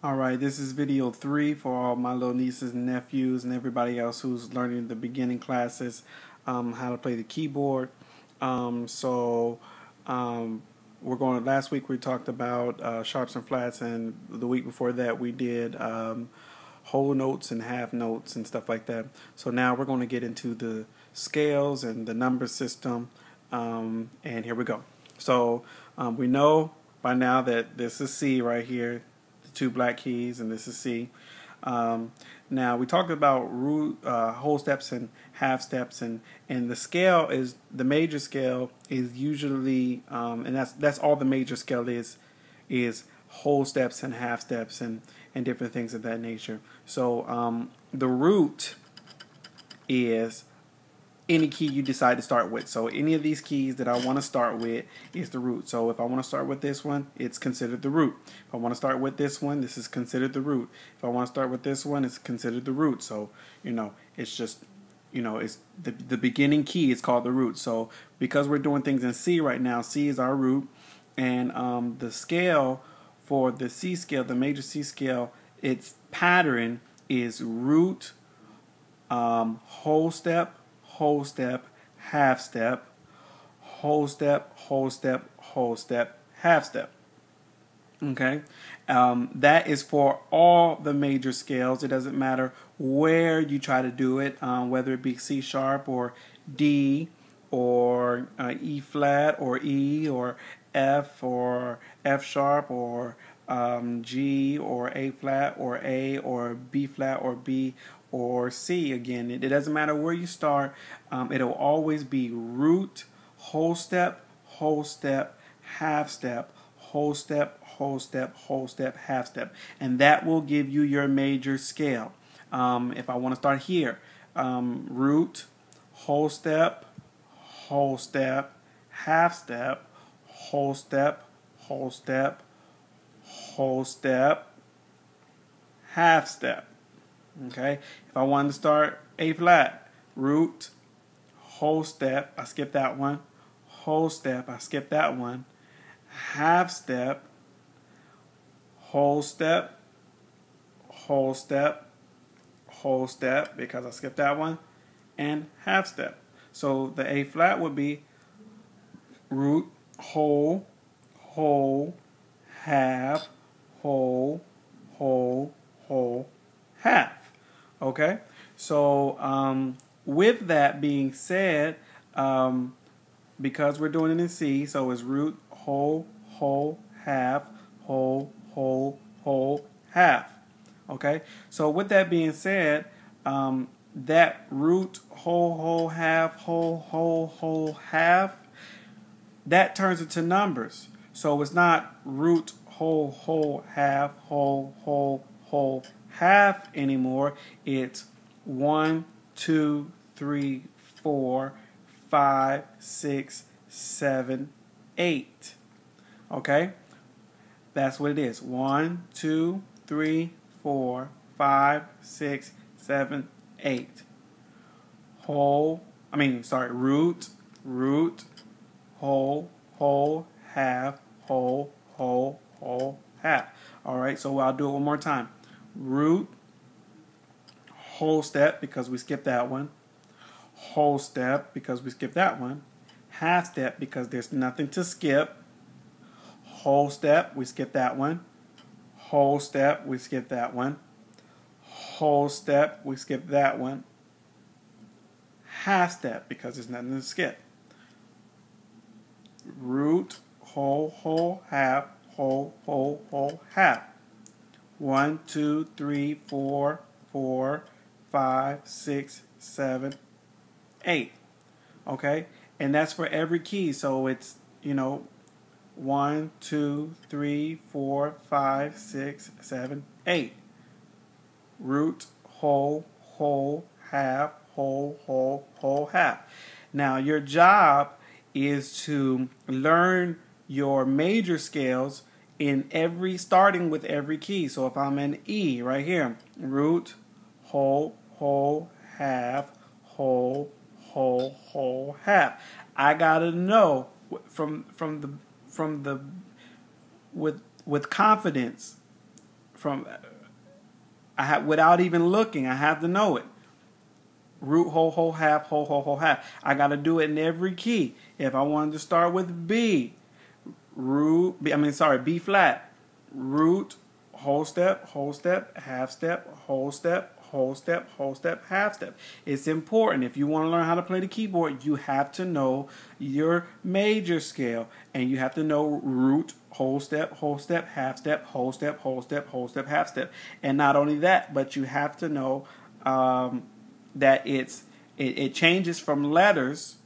Alright, this is video 3 for all my little nieces and nephews and everybody else who's learning the beginning classes, how to play the keyboard. So we're going. Last week we talked about sharps and flats, and the week before that we did whole notes and half notes and stuff like that. So now we're going to get into the scales and the number system, and here we go. So we know by now that this is C right here, the two black keys, and this is C. Now we talked about whole steps and half steps, and the scale is the major scale is usually and that's all the major scale is whole steps and half steps and different things of that nature. So the root is any key you decide to start with. So any of these keys that I want to start with is the root. So if I want to start with this one, it's considered the root. If I want to start with this one, this is considered the root. If I want to start with this one, it's considered the root. So, it's just, it's the beginning key is called the root. So because we're doing things in C right now, C is our root. And the scale for the C scale, the major C scale, its pattern is root, whole step, whole step, half step, whole step, whole step, whole step, half step. Okay, that is for all the major scales. It doesn't matter where you try to do it, whether it be C sharp or D or E flat or E or F sharp or G or A flat or A or B flat or B or C. Again, it doesn't matter where you start. It'll always be root, whole step, half step, whole step, whole step, whole step, half step, and that will give you your major scale. If I want to start here, root, whole step, half step, whole step, whole step, whole step, half step. Okay, if I wanted to start A flat, root, whole step, I skip that one, whole step, I skip that one, half step, whole step, whole step, whole step, because I skipped that one, and half step. So the A flat would be root, whole, half, whole, half. Okay, so with that being said, because we're doing it in C, so it's root, whole, half, whole, half. Okay, so with that being said, that root, whole, half, whole, half, that turns into numbers. So it's not root, whole, half, whole, half anymore. It's 1, 2, 3, 4, 5, 6, 7, 8. Okay? That's what it is. 1, 2, 3, 4, 5, 6, 7, 8. Root, whole, half, whole, half. All right, so I'll do it one more time. Root, whole step, because we skipped that one. Whole step, because we skipped that one. Half step, because there's nothing to skip. Whole step, we skip that one. Whole step, we skip that one. Whole step, we skip that one. Half step, because there's nothing to skip. Root, whole, half, whole, half. 1, 2, 3, 4, 5, 6, 7, 8. Okay, and that's for every key. So it's 1, 2, 3, 4, 5, 6, 7, 8. Root, whole, half, whole, half. Now your job is to learn your major scales starting with every key. So if I'm in E right here, root, whole, half, whole, half. I gotta know with confidence without even looking, I have to know it. Root, whole, whole, half, whole, whole, whole, half. I got to do it in every key. If I wanted to start with B, B flat, root, whole step, half step, whole step, whole step, whole step, half step. It's important. If you want to learn how to play the keyboard, you have to know your major scale, and you have to know root, whole step, half step, whole step, whole step, whole step, half step. And not only that, but you have to know that it changes from letters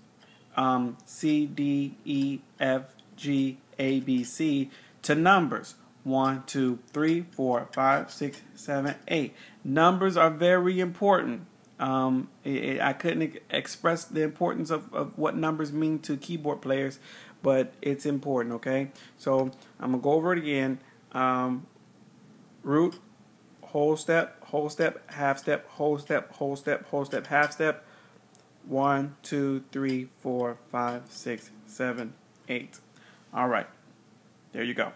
C, D, E, F, G, A, B, C to numbers 1, 2, 3, 4, 5, 6, 7, 8. Numbers are very important. I couldn't express the importance of what numbers mean to keyboard players, but it's important, okay? So I'm going to go over it again. Root, whole step, half step, whole step, whole step, whole step, half step. 1, 2, 3, 4, 5, 6, 7, 8. All right. There you go.